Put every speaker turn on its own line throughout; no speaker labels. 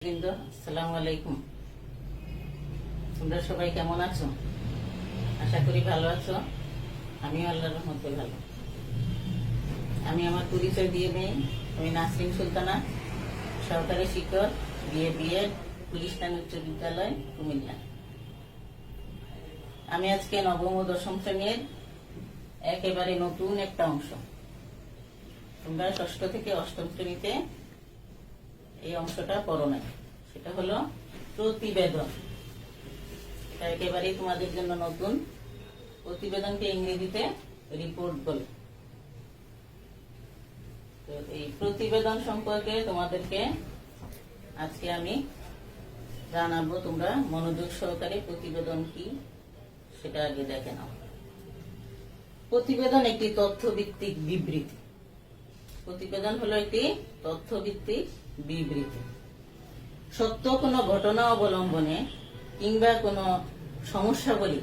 আসসালামু আলাইকুম। তোমরা সবাই কেমন আছো? আশা করি ভালো আছো। আমিও আল্লাহর রহমতে ভালো। আমি আমার পরিচয় দিয়ে নেই। আমি নাসরিন সুলতানা, সহকারী শিক্ষক, বিএড, গুলিস্তান উচ্চ বিদ্যালয়, কুমিল্লা। আমি আজকে নবম ও দশম শ্রেণীর একেবারে নতুন একটা অংশ। তোমরা ষষ্ঠ থেকে অষ্টম শ্রেণীতে এই অংশটা পড়ো নাই। সেটা হলো প্রতিবেদন। এটা একেবারেই তোমাদের জন্য নতুন। প্রতিবেদনকে ইংরেজিতে রিপোর্ট বলে। তো এই প্রতিবেদন সম্পর্কে তোমাদেরকে আজকে আমি জানাবো। তোমরা মনোযোগ সহকারে প্রতিবেদন কি সেটা আগে দেখে নাও। প্রতিবেদন একটি তথ্যভিত্তিক বিবৃতি। প্রতিবেদন হলো একটি তথ্যভিত্তিক বিবৃতি। সত্য কোনো ঘটনা অবলম্বনে কিংবা কোনো সমস্যাবলী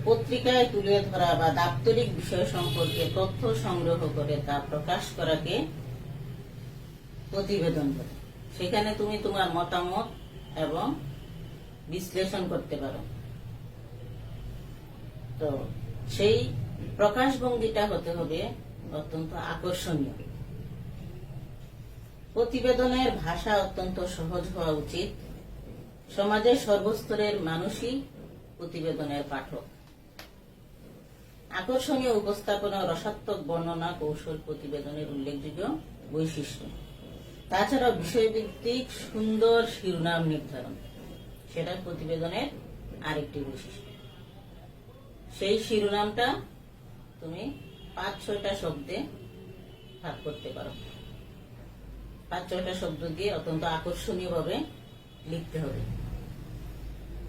পত্রিকায় তুলে ধরা বা দাপ্তরিক বিষয় সম্পর্কে তথ্য সংগ্রহ করে তা প্রকাশ করাকে প্রতিবেদন বলে। সেখানে তুমি তোমার মতামত এবং বিশ্লেষণ করতে পারো। তো সেই প্রকাশভঙ্গিটা হতে হবে অত্যন্ত আকর্ষণীয়। প্রতিবেদনের ভাষা অত্যন্ত সহজ হওয়া উচিত। সমাজের সর্বস্তরের মানুষই প্রতিবেদনের পাঠক। আকর্ষণীয় উপস্থাপনা, রসাত্মক বর্ণনা কৌশল প্রতিবেদনের উল্লেখযোগ্য বৈশিষ্ট্য। তাছাড়াও বিষয়ভিত্তিক সুন্দর শিরোনাম নির্ধারণ, সেটা প্রতিবেদনের আরেকটি বৈশিষ্ট্য। সেই শিরোনামটা তুমি 5-6টা শব্দে ভাগ করতে পারো। 5-6টা শব্দ দিয়ে অত্যন্ত আকর্ষণীয় ভাবে লিখতে হবে।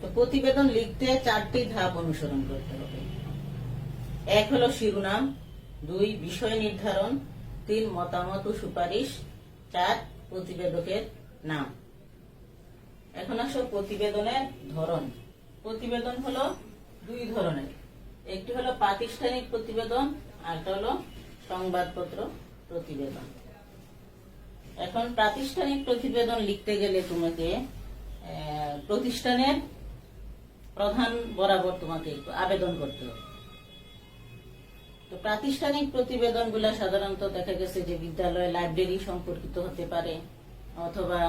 তো প্রতিবেদন লিখতে 4টি ধাপ অনুসরণ করতে হবে। 1 হলো শিরোনাম, 2 বিষয় নির্ধারণ, 3 মতামত ও সুপারিশ, 4 প্রতিবেদকের নাম। এখন আসো প্রতিবেদনের ধরন। প্রতিবেদন হলো 2 ধরনের। একটি হলো প্রাতিষ্ঠানিক প্রতিবেদন, আর একটা হলো সংবাদপত্র প্রতিবেদন। এখন প্রাতিষ্ঠানিক প্রতিবেদন লিখতে গেলে তোমাকে প্রতিষ্ঠানের প্রধান বরাবর তোমাকে আবেদন করতে হবে। তো প্রাতিষ্ঠানিক প্রতিবেদন গুলা সাধারণত দেখা গেছে যে বিদ্যালয় লাইব্রেরি সম্পর্কিত হতে পারে, অথবা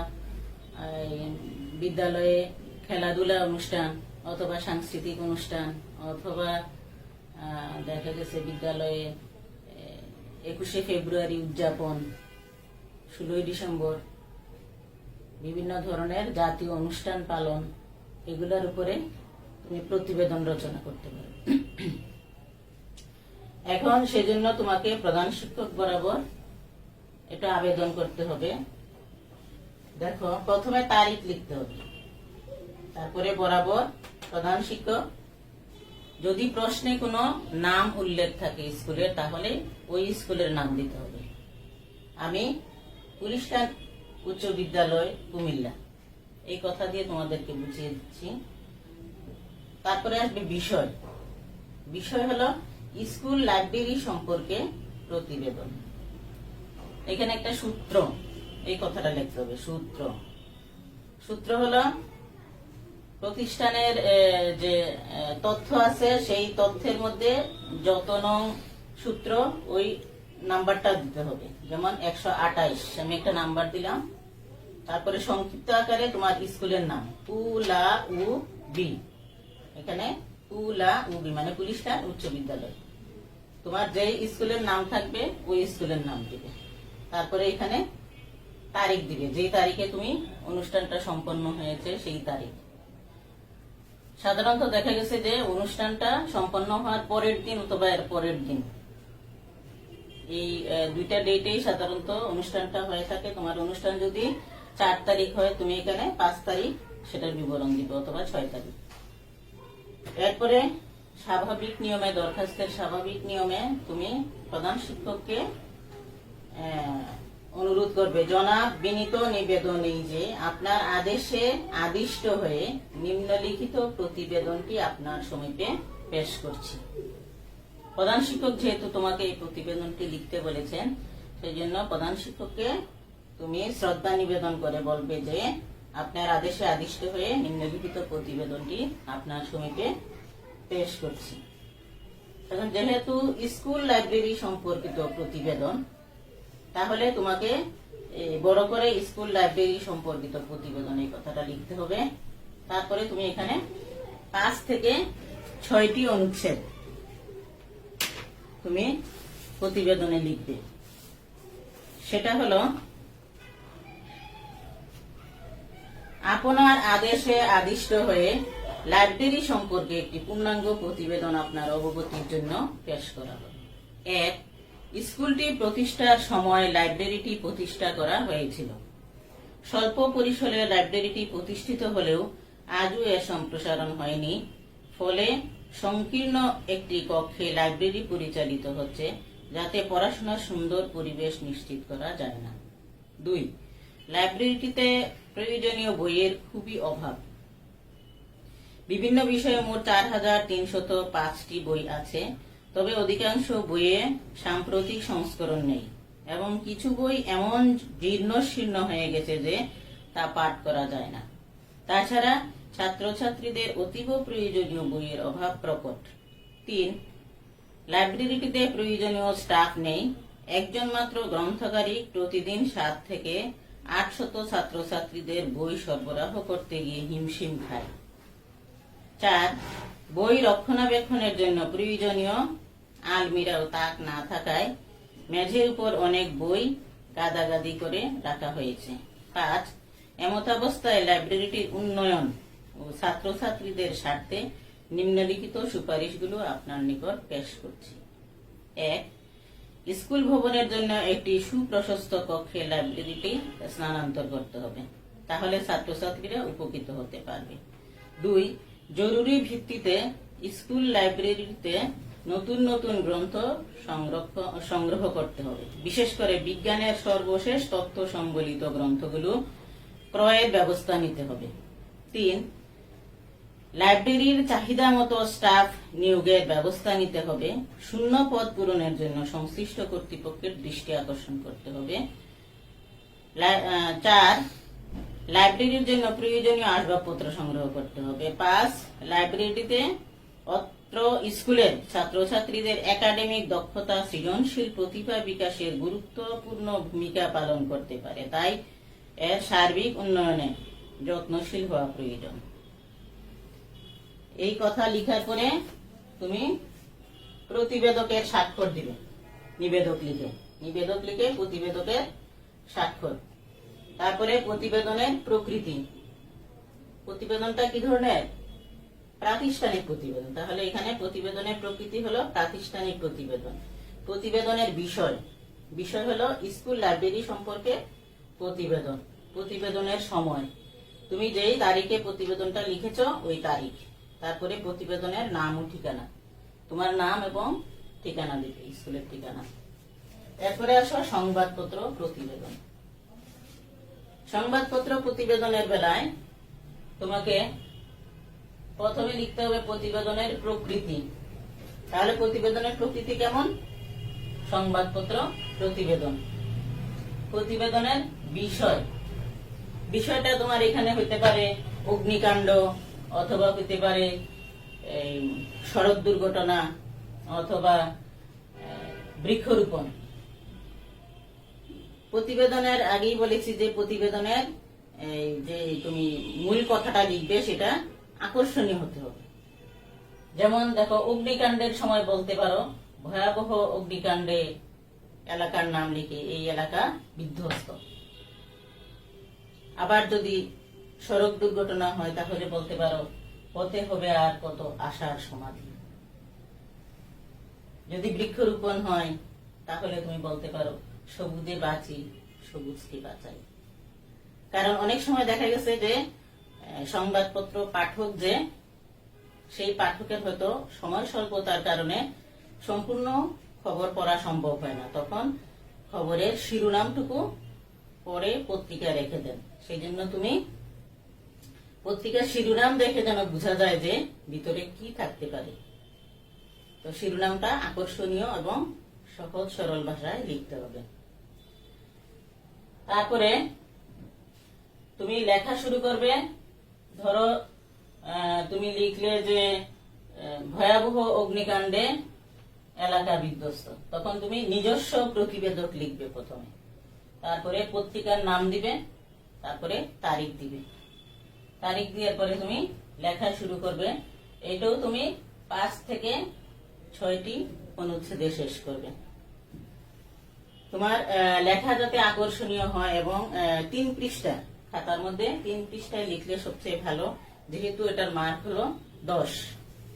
বিদ্যালয়ে খেলাধুলা অনুষ্ঠান, অথবা সাংস্কৃতিক অনুষ্ঠান, অথবা দেখা গেছে বিদ্যালয়ে 21শে ফেব্রুয়ারি উদযাপন, 16ই ডিসেম্বর, বিভিন্ন ধরনের জাতীয় অনুষ্ঠান পালন, এগুলোর উপরে তুমি প্রতিবেদন রচনা করতে পারো। এখন সেজন্য তোমাকে প্রধান শিক্ষক বরাবর এটা আবেদন করতে হবে। দেখো, প্রথমে তারিখ লিখতে হবে, তারপরে বরাবর প্রধান শিক্ষক। যদি প্রশ্নে কোনো নাম উল্লেখ থাকে স্কুলের, তাহলে ওই স্কুলের নাম দিতে হবে। আমি গুলিস্তান উচ্চ বিদ্যালয়, কুমিল্লা, এই কথা দিয়ে তোমাদেরকে বুঝিয়ে দিচ্ছি। তারপরে আসবে বিষয়। বিষয় হলো স্কুল লাইব্রেরি সম্পর্কে প্রতিবেদন। এখানে একটা সূত্র, এই কথাটা লিখতে হবে। সূত্র হলো প্রতিষ্ঠানের যে তথ্য আছে সেই তথ্যের মধ্যে যত নং সূত্র ওই নাম্বারটা দিতে হবে। যেমন 128, আমি একটা নাম্বার দিলাম। তারপরে সংক্ষিপ্ত আকারে তোমার স্কুলের নাম পুলা উ বি। এখানে পুলা উ বি মানে গুলিস্তান উচ্চ বিদ্যালয়। তোমার যে স্কুলের নাম থাকবে ওই স্কুলের নাম দিবে। তারপরে এখানে তারিখ দিবে, যে তারিখে তুমি অনুষ্ঠানটা সম্পন্ন হয়েছে সেই তারিখ। সাধারণত দেখা গেছে যে অনুষ্ঠানটা সম্পন্ন হওয়ার পরের দিন অথবা এর পরের দিন, এই 2টা ডেটেই সাধারণত অনুষ্ঠানটা হয়ে থাকে। তোমার অনুষ্ঠান যদি 4 তারিখ হয়, তুমি এখানে 5 তারিখ সেটার বিবরণ দিবে, অথবা 6 তারিখ। এরপরে স্বাভাবিক নিয়মে, দরখাস্তের স্বাভাবিক নিয়মে তুমি প্রধান শিক্ষককে অনুরোধ করবে, জনাব বিনীত নিবেদন এই যে আপনার আদেশে আদিষ্ট হয়ে নিম্নলিখিত প্রতিবেদনটি আপনার সমীপে পেশ করছি। প্রধান শিক্ষক যেহেতু তোমাকে এই প্রতিবেদনটি লিখতে বলেছেন, সেই জন্য প্রধান শিক্ষককে তুমি শ্রদ্ধা নিবেদন করে বলবে যে আপনার আদেশে আদিষ্ট হয়ে নিম্নলিখিত প্রতিবেদনটি আপনার সমীপে পেশ করছি। এখন যেহেতু স্কুল লাইব্রেরি সম্পর্কিত প্রতিবেদন, তাহলে তোমাকে বড় করে স্কুল লাইব্রেরি সম্পর্কিত প্রতিবেদন এই কথাটা লিখতে হবে। তারপরে তুমি এখানে 5 থেকে 6টি অনুচ্ছেদ তুমি প্রতিবেদনে লিখবে। সেটা হলো, আপনার আদেশে আদিষ্ট হয়ে লাইব্রেরি সম্পর্কে একটি পূর্ণাঙ্গ প্রতিবেদন আপনার অবগতির জন্য পেশ করা হবে। 1. স্কুলটি প্রতিষ্ঠার সময় লাইব্রেরিটি প্রতিষ্ঠা করা হয়েছিল। স্বল্প পরিসরে লাইব্রেরিটি প্রতিষ্ঠিত হলেও আজও এর সম্প্রসারণ হয়নি, ফলে সংকীর্ণ একটি কক্ষে লাইব্রেরি পরিচালিত হচ্ছে, যাতে পড়াশোনার সুন্দর পরিবেশ নিশ্চিত করা যায় না। 2. লাইব্রেরিটিতে প্রয়োজনীয় বইয়ের খুবই অভাব। বিভিন্ন বিষয়ে মোট 4305টি বই আছে, তবে অধিকাংশ বইয়ে সাম্প্রতিক সংস্করণ নেই এবং কিছু বই এমন জীর্ণশীর্ণ হয়ে গেছে যে তা পাঠ করা যায় না। তাছাড়া ছাত্রছাত্রীদের অতীব প্রয়োজনীয় বইয়ের অভাব প্রকট। 3. লাইব্রেরিটিতে প্রয়োজনীয় স্টাফ নেই। একজন মাত্র গ্রন্থকারী প্রতিদিন 7 থেকে 800 ছাত্রছাত্রীদের বই সরবরাহ করতে গিয়ে হিমশিম খায়। 4. বই রক্ষণাবেক্ষণের জন্য প্রয়োজনীয় আলমিরা ও তাক না থাকায় মেঝের উপর অনেক বই গাদাগাদি করে রাখা হয়েছে। 5. এমতাবস্থায় লাইব্রেরিটির উন্নয়ন ও ছাত্রছাত্রীদের স্বার্থে নিম্নলিখিত সুপারিশগুলো আপনার নিকট পেশ করছি। 1. স্কুল ভবনের জন্য একটি সুপ্রশস্ত কক্ষে লাইব্রেরিটি স্থানান্তর করতে হবে, তাহলে ছাত্রছাত্রীরা উপকৃত হতে পারবে। 2. জরুরি ভিত্তিতে স্কুল লাইব্রেরিতে নতুন নতুন গ্রন্থ সংগ্রহ করতে হবে, বিশেষ করে বিজ্ঞানের সর্বশেষ তথ্য সম্বলিত গ্রন্থগুলো ক্রয়ের ব্যবস্থা নিতে হবে। 3. লাইব্রেরির চাহিদা মতো স্টাফ নিয়োগের ব্যবস্থা নিতে হবে। শূন্য পদ পূরণের জন্য সংশ্লিষ্ট কর্তৃপক্ষের দৃষ্টি আকর্ষণ করতে হবে। 4. লাইব্রেরির জন্য প্রয়োজনীয় আসবাবপত্র সংগ্রহ করতে হবে। 5. লাইব্রেরিতে অত্র স্কুলের ছাত্রছাত্রীদের একাডেমিক দক্ষতা, সৃজনশীল প্রতিভা বিকাশের গুরুত্বপূর্ণ ভূমিকা পালন করতে পারে, তাই এর সার্বিক উন্নয়নে যত্নশীল হওয়া প্রয়োজন। এই কথা লিখার পরে তুমি প্রতিবেদকের স্বাক্ষর দিবে। নিবেদক লিখে প্রতিবেদকের স্বাক্ষর। তারপরে প্রতিবেদনের প্রকৃতি। প্রতিবেদনটা কি ধরনের? প্রাতিষ্ঠানিক প্রতিবেদন। তাহলে এখানে প্রতিবেদনের প্রকৃতি হলো প্রাতিষ্ঠানিক প্রতিবেদন। প্রতিবেদনের বিষয় হলো স্কুল লাইব্রেরি সম্পর্কে প্রতিবেদন। প্রতিবেদনের সময়, তুমি যেই তারিখে প্রতিবেদনটা লিখেছো ওই তারিখ। তারপরে প্রতিবেদনের নাম ও ঠিকানা, তোমার নাম এবং ঠিকানা দিবে, স্কুলের ঠিকানা। এরপরে আসো সংবাদপত্র প্রতিবেদন। সংবাদপত্র প্রতিবেদনের বেলায় তোমাকে প্রথমে লিখতে হবে প্রতিবেদনের প্রকৃতি। তাহলে প্রতিবেদনের প্রকৃতি কেমন? সংবাদপত্র প্রতিবেদন। প্রতিবেদনের বিষয়টা তোমার এখানে হইতে পারে অগ্নিকাণ্ড, অথবা হইতে পারে সড়ক দুর্ঘটনা, অথবা বৃক্ষরোপণ। প্রতিবেদনের আগেই বলেছি যে প্রতিবেদনের যে তুমি মূল কথাটা লিখবে সেটা আকর্ষণীয় হতে হবে। যেমন দেখো, অগ্নিকাণ্ডের সময় বলতে পারো ভয়াবহ অগ্নিকাণ্ডে এলাকার নাম লিখে এই এলাকা বিধ্বস্ত। আবার যদি সড়ক দুর্ঘটনা হয় তাহলে বলতে পারো পথে হবে আর কত আশার সমাধি। যদি বৃক্ষরোপণ হয় তাহলে তুমি বলতে পারো সবুজে বাঁচি, সবুজকে বাঁচাই। কারণ অনেক সময় দেখা গেছে যে সংবাদপত্র পাঠক সেই পাঠকের হয়তো সময় স্বল্পতার কারণে সম্পূর্ণ খবর পড়া সম্ভব হয় না, তখন খবরের শিরোনামটুকু পরে পত্রিকায় রেখে দেন। সেই জন্য তুমি পত্রিকার শিরোনাম দেখে যেন বোঝা যায় যে ভিতরে কি থাকতে পারে। তো শিরোনামটা আকর্ষণীয় এবং সহজ সরল ভাষায় লিখতে হবে। তারপরে তুমি লেখা শুরু করবে। ধরো তুমি লিখলে যে ভয়াবহ অগ্নিকাণ্ডে এলাকা বিধ্বস্ত, তখন তুমি নিজস্ব প্রতিবেদক লিখবে প্রথমে, তারপরে পত্রিকার নাম দিবে, তারপরে তারিখ দিবে। তারিখ দেওয়ার পরে তুমি লেখা শুরু করবে। এটাও তুমি 5 থেকে 6টি অনুচ্ছেদে শেষ করবে। তোমার লেখা যাতে আকর্ষণীয় হয় এবং 3 পৃষ্ঠা, খাতার মধ্যে 3 পৃষ্ঠায় লিখলে সবচেয়ে ভালো, যেহেতু এটার মার্ক হলো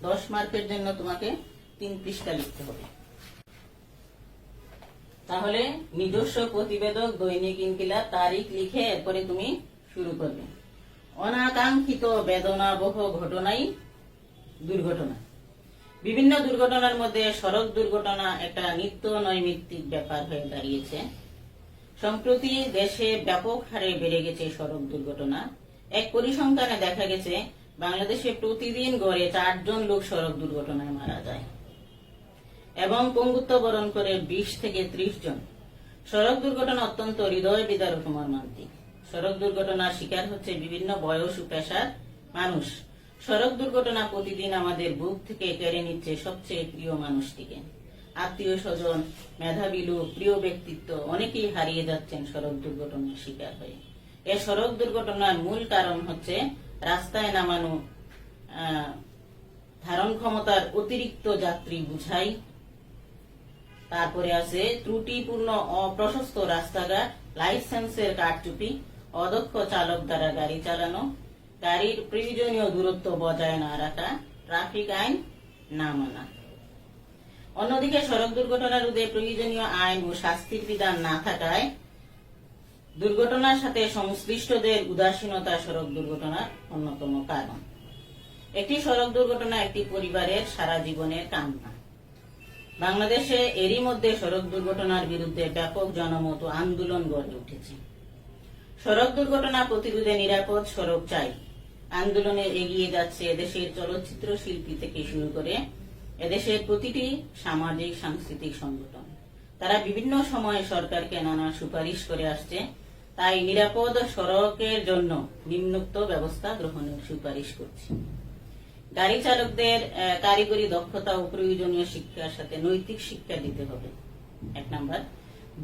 10 মার্কের জন্য তোমাকে 3 পৃষ্ঠা লিখতে হবে। তাহলে নিজস্ব প্রতিবেদক, দৈনিক ইনকিলাব, তারিখ লিখে এরপরে তুমি শুরু করবে। অনাকাঙ্ক্ষিত বেদনাবহ ঘটনাই দুর্ঘটনা। বিভিন্ন দুর্ঘটনার মধ্যে সড়ক দুর্ঘটনা একটা নিত্য নৈমিত্তিক ব্যাপার হয়ে দাঁড়িয়েছে। সম্প্রতি দেশে ব্যাপক হারে বেড়ে গেছে সড়ক দুর্ঘটনা। এক পরিসংখ্যানে দেখা গেছে বাংলাদেশে প্রতিদিন গড়ে 4 জন লোক সড়ক দুর্ঘটনায় মারা যায় এবং পঙ্গুত্ব বরণ করে 20 থেকে 30 জন। সড়ক দুর্ঘটনা অত্যন্ত হৃদয় বিদারক মর্মান্তিক। সড়ক দুর্ঘটনার শিকার হচ্ছে বিভিন্ন বয়স ও পেশার মানুষ। সড়ক দুর্ঘটনা প্রতিদিন আমাদের বুক থেকে কেড়ে নিচ্ছে সবচেয়ে প্রিয় মানুষটিকে। আত্মীয় স্বজন, মেধাবী লোক, প্রিয় ব্যক্তিত্ব অনেকেই হারিয়ে যাচ্ছেন সড়ক দুর্ঘটনার শিকার হয়ে। এ সড়ক দুর্ঘটনার মূল কারণ হচ্ছে রাস্তায় নামানো ধারণ ক্ষমতার অতিরিক্ত যাত্রী বুঝাই, তারপরে আছে ত্রুটিপূর্ণ অপ্রশস্ত রাস্তাঘাট, লাইসেন্সের কারচুপি, অদক্ষ চালক দ্বারা গাড়ি চালানো, গাড়ির প্রয়োজনীয় দূরত্ব বজায় না রাখা, ট্রাফিক আইন না মানা। অন্যদিকে সড়ক দুর্ঘটনা রোধে প্রয়োজনীয় আইন ও শাস্তির বিধান না থাকায় দুর্ঘটনার সাথে সংশ্লিষ্টদের উদাসীনতা সড়ক দুর্ঘটনার অন্যতম কারণ। একটি সড়ক দুর্ঘটনা একটি পরিবারের সারা জীবনের কান্না। বাংলাদেশে এরই মধ্যে সড়ক দুর্ঘটনার বিরুদ্ধে ব্যাপক জনমত ও আন্দোলন গড়ে উঠেছে। সড়ক দুর্ঘটনা প্রতিরোধে নিরাপদ সড়ক চাই আন্দোলনে এগিয়ে যাচ্ছে এদেশের চলচ্চিত্র শিল্পী থেকে শুরু করে এদেশের প্রতিটি সামাজিক সাংস্কৃতিক সংগঠন। তারা বিভিন্ন সময়ে সরকারকে নানা সুপারিশ করে আসছে। তাই নিরাপদ সড়কের জন্য নিম্নোক্ত ব্যবস্থা গ্রহণের সুপারিশ করছি। গাড়ি চালকদের কারিগরি দক্ষতা ও প্রয়োজনীয় শিক্ষার সাথে নৈতিক শিক্ষা দিতে হবে, 1 নাম্বার।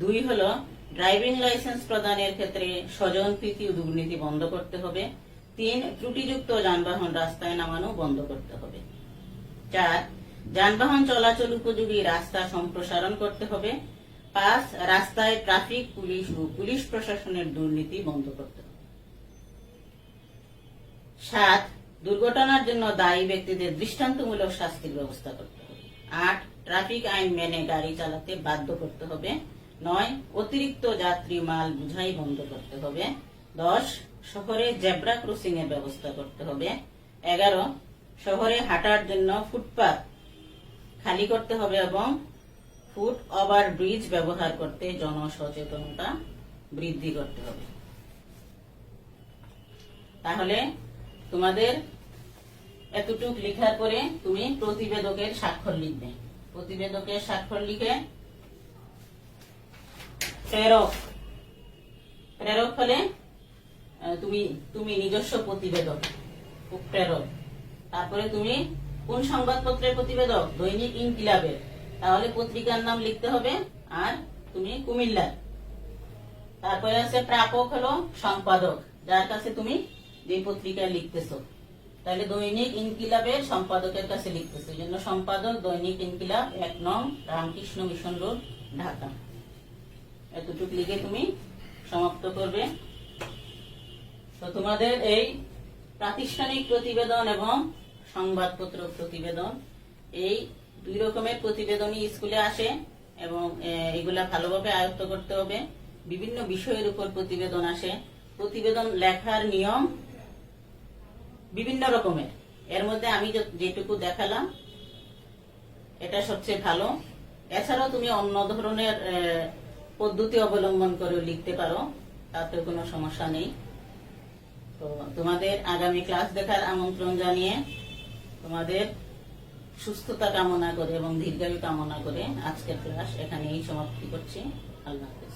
2 হলো ড্রাইভিং লাইসেন্স প্রদানের ক্ষেত্রে স্বজনপ্রীতি ও দুর্নীতি বন্ধ করতে হবে। 3 ত্রুটিযুক্ত যানবাহন রাস্তায় নামানো বন্ধ করতে হবে। 4 যানবাহন চলাচল উপযোগী রাস্তা সম্প্রসারণ করতে হবে। 5 রাস্তায় ট্রাফিক পুলিশ ও পুলিশ প্রশাসনের দুর্নীতি বন্ধ করতে হবে। 7 দুর্ঘটনার জন্য দায়ী ব্যক্তিদের দৃষ্টান্তমূলক শাস্তির ব্যবস্থা করতে হবে। 8 ট্রাফিক আইন মেনে গাড়ি চালাতে বাধ্য করতে হবে। 9 অতিরিক্ত যাত্রী মাল বুঝাই বন্ধ করতে হবে। 10 শহরে জেব্রা ক্রসিং এর ব্যবস্থা করতে হবে। 11 শহরে হাঁটার জন্য ফুটপাত খালি করতে হবে এবং ফুট ওভার ব্রিজ ব্যবহার করতে জনসচেতনতা বৃদ্ধি করতে হবে। তাহলে তোমাদের এতটুক লেখার পরে তুমি প্রতিবেদকের স্বাক্ষর লিখবে। প্রতিবেদকের স্বাক্ষর লিখে প্রেরক হলে তুমি নিজস্ব প্রতিবেদক, প্রেরক। তারপরে তুমি কোন সংবাদপত্রের প্রতিবেদক? দৈনিক ইনকিলাবের। তাহলে পত্রিকার নাম লিখতে হবে আর তুমি কুমিল্লার। তারপরে আছে প্রাপক হলো সম্পাদক, যার কাছে তুমি যে পত্রিকা লিখতেছো। তাহলে দৈনিক ইনকিলাবের সম্পাদকের কাছে লিখতেছো, এই জন্য সম্পাদক দৈনিক ইনকিলাব, 1 নং রামকৃষ্ণ মিশন রোড, ঢাকা। এতটুকু লিখে তুমি সমাপ্ত করবে। তো তোমাদের এই প্রাতিষ্ঠানিক প্রতিবেদন এবং সংবাদপত্র প্রতিবেদন, এই 2 রকমের প্রতিবেদনই স্কুলে আসে এবং এগুলা ভালোভাবে আয়ত্ত করতে হবে। বিভিন্ন বিষয়ের উপর প্রতিবেদন আসে। প্রতিবেদন লেখার নিয়ম বিভিন্ন রকমের, এর মধ্যে আমি যেটুকু দেখালাম এটা সবচেয়ে ভালো। এছাড়াও তুমি অন্য ধরনের পদ্ধতি অবলম্বন করে লিখতে পারো, তাতে কোনো সমস্যা নেই। তো তোমাদের আগামী ক্লাস দেখার আমন্ত্রণ জানিয়ে তোমাদের সুস্থতা কামনা করে এবং দীর্ঘায়ু কামনা করে আজকের ক্লাস এখানেই সমাপ্তি করছি। আল্লাহ হাফেজ।